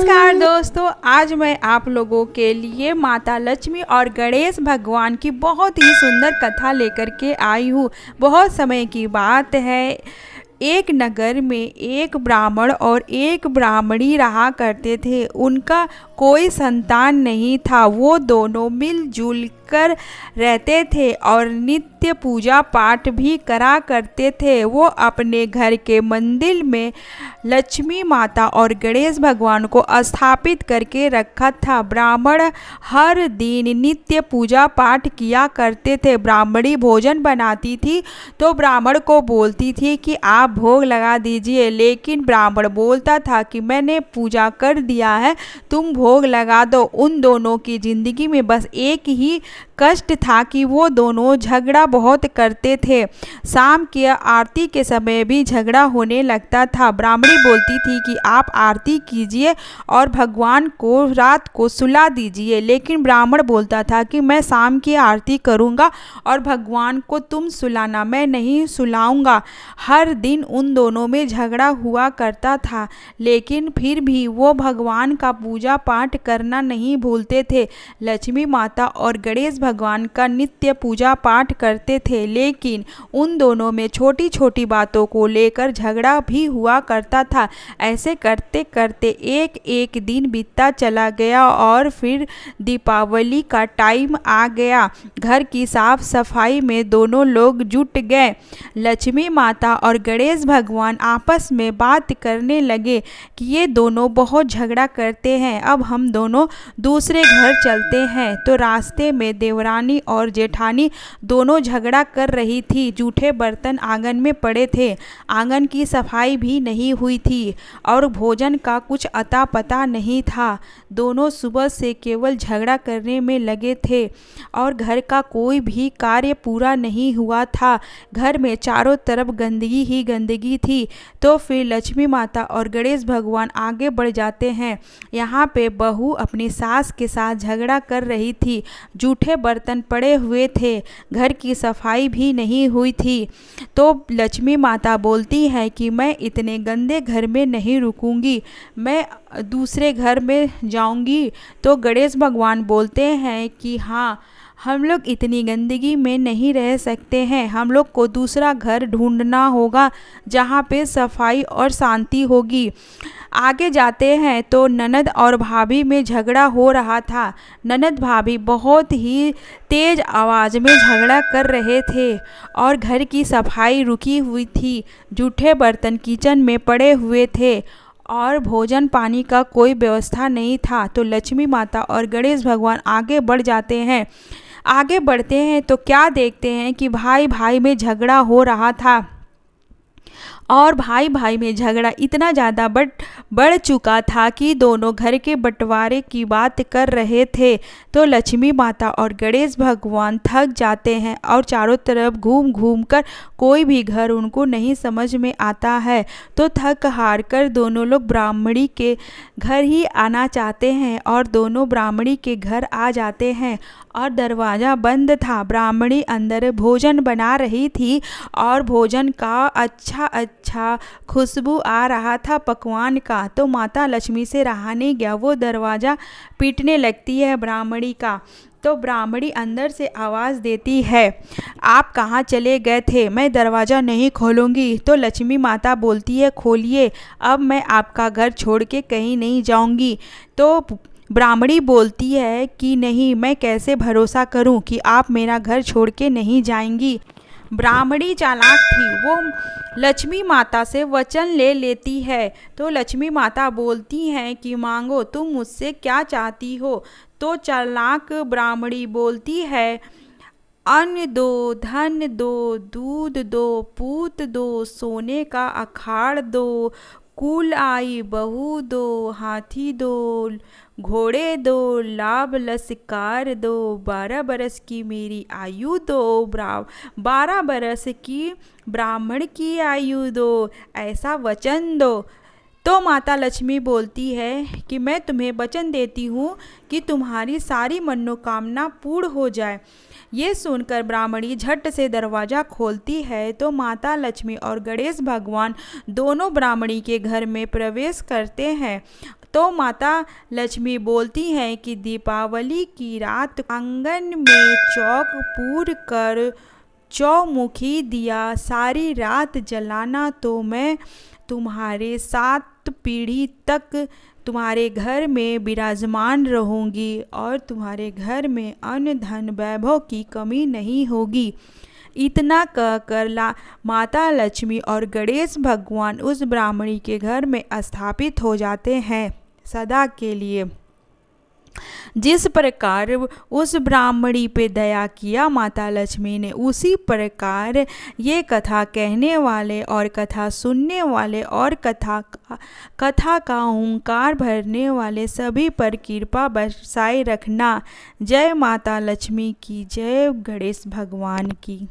नमस्कार दोस्तों, आज मैं आप लोगों के लिए माता लक्ष्मी और गणेश भगवान की बहुत ही सुंदर कथा लेकर के आई हूँ। बहुत समय की बात है, एक नगर में एक ब्राह्मण और एक ब्राह्मणी रहा करते थे। उनका कोई संतान नहीं था। वो दोनों मिलजुल कर रहते थे और नित्य पूजा पाठ भी करा करते थे। वो अपने घर के मंदिर में लक्ष्मी माता और गणेश भगवान को स्थापित करके रखा था। ब्राह्मण हर दिन नित्य पूजा पाठ किया करते थे। ब्राह्मणी भोजन बनाती थी तो ब्राह्मण को बोलती थी कि आप भोग लगा दीजिए, लेकिन ब्राह्मण बोलता था कि मैंने पूजा कर दिया है, तुम भोग लगा दो। उन दोनों की जिंदगी में बस एक ही कष्ट था कि वो दोनों झगड़ा बहुत करते थे। शाम की आरती के समय भी झगड़ा होने लगता था। ब्राह्मणी बोलती थी कि आप आरती कीजिए और भगवान को रात को सुला दीजिए, लेकिन ब्राह्मण बोलता था कि मैं शाम की आरती करूँगा और भगवान को तुम सुलाना, मैं नहीं सुलाऊंगा। हर दिन उन दोनों में झगड़ा हुआ करता था, लेकिन फिर भी वो भगवान का पूजा पाठ करना नहीं भूलते थे। लक्ष्मी माता और गणेश भगवान का नित्य पूजा पाठ करते थे, लेकिन उन दोनों में छोटी छोटी बातों को लेकर झगड़ा भी हुआ करता था। ऐसे करते करते एक एक दिन बीतता चला गया और फिर दीपावली का टाइम आ गया। घर की साफ सफाई में दोनों लोग जुट गए। लक्ष्मी माता और गणेश भगवान आपस में बात करने लगे कि ये दोनों बहुत झगड़ा करते हैं, अब हम दोनों दूसरे घर चलते हैं। तो रास्ते में देवरानी और जेठानी दोनों झगड़ा कर रही थी। जूठे बर्तन आंगन में पड़े थे, आंगन की सफाई भी नहीं हुई थी और भोजन का कुछ अता पता नहीं था। दोनों सुबह से केवल झगड़ा करने में लगे थे और घर का कोई भी कार्य पूरा नहीं हुआ था। घर में चारों तरफ गंदगी ही गंदगी थी। तो फिर लक्ष्मी माता और गणेश भगवान आगे बढ़ जाते हैं। यहाँ पे बहू अपनी सास के साथ झगड़ा कर रही थी। जूठे बर्तन पड़े हुए थे, घर की सफाई भी नहीं हुई थी। तो लक्ष्मी माता बोलती है कि मैं इतने गंदे घर में नहीं रुकूंगी, मैं दूसरे घर में जाऊंगी। तो गणेश भगवान बोलते हैं कि हाँ, हम लोग इतनी गंदगी में नहीं रह सकते हैं, हम लोग को दूसरा घर ढूंढना होगा जहाँ पे सफाई और शांति होगी। आगे जाते हैं तो ननद और भाभी में झगड़ा हो रहा था। ननद भाभी बहुत ही तेज आवाज़ में झगड़ा कर रहे थे और घर की सफाई रुकी हुई थी। जूठे बर्तन किचन में पड़े हुए थे और भोजन पानी का कोई व्यवस्था नहीं था। तो लक्ष्मी माता और गणेश भगवान आगे बढ़ जाते हैं। आगे बढ़ते हैं तो क्या देखते हैं कि भाई भाई में झगड़ा हो रहा था और भाई भाई में झगड़ा इतना ज़्यादा बढ़ चुका था कि दोनों घर के बंटवारे की बात कर रहे थे। तो लक्ष्मी माता और गणेश भगवान थक जाते हैं और चारों तरफ घूम घूम कर कोई भी घर उनको नहीं समझ में आता है। तो थक हार कर दोनों लोग ब्राह्मणी के घर ही आना चाहते हैं और दोनों ब्राह्मणी के घर आ जाते हैं और दरवाज़ा बंद था। ब्राह्मणी अंदर भोजन बना रही थी और भोजन का अच्छा खुशबू आ रहा था पकवान का। तो माता लक्ष्मी से रहा नहीं गया, वो दरवाज़ा पीटने लगती है ब्राह्मणी का। तो ब्राह्मणी अंदर से आवाज़ देती है, आप कहाँ चले गए थे, मैं दरवाज़ा नहीं खोलूँगी। तो लक्ष्मी माता बोलती है, खोलिए, अब मैं आपका घर छोड़ के कहीं नहीं जाऊँगी। तो ब्राह्मणी बोलती है कि नहीं, मैं कैसे भरोसा करूं कि आप मेरा घर छोड़ के नहीं जाएंगी। ब्राह्मणी चालाक थी, वो लक्ष्मी माता से वचन ले लेती है। तो लक्ष्मी माता बोलती हैं कि मांगो, तुम मुझसे क्या चाहती हो। तो चालाक ब्राह्मणी बोलती है, अन्न दो, धन दो, दूध दो, पूत दो, सोने का अखाड़ दो, कुल आई बहू दो, हाथी दो, घोड़े दो, लाभ लश्कार दो, 12 बरस की मेरी आयु दो, 12 बरस की ब्राह्मण की आयु दो, ऐसा वचन दो। तो माता लक्ष्मी बोलती है कि मैं तुम्हें वचन देती हूँ कि तुम्हारी सारी मनोकामना पूर्ण हो जाए। ये सुनकर ब्राह्मणी झट से दरवाज़ा खोलती है तो माता लक्ष्मी और गणेश भगवान दोनों ब्राह्मणी के घर में प्रवेश करते हैं। तो माता लक्ष्मी बोलती हैं कि दीपावली की रात आंगन में चौक पूर कर चौमुखी दिया सारी रात जलाना, तो मैं तुम्हारे 7 पीढ़ी तक तुम्हारे घर में विराजमान रहूंगी और तुम्हारे घर में अन्न धन वैभव की कमी नहीं होगी। इतना कहकर माता लक्ष्मी और गणेश भगवान उस ब्राह्मणी के घर में स्थापित हो जाते हैं सदा के लिए। जिस प्रकार उस ब्राह्मणी पे दया किया माता लक्ष्मी ने, उसी प्रकार ये कथा कहने वाले और कथा सुनने वाले और कथा का ओंकार भरने वाले सभी पर कृपा बरसाए रखना। जय माता लक्ष्मी की, जय गणेश भगवान की।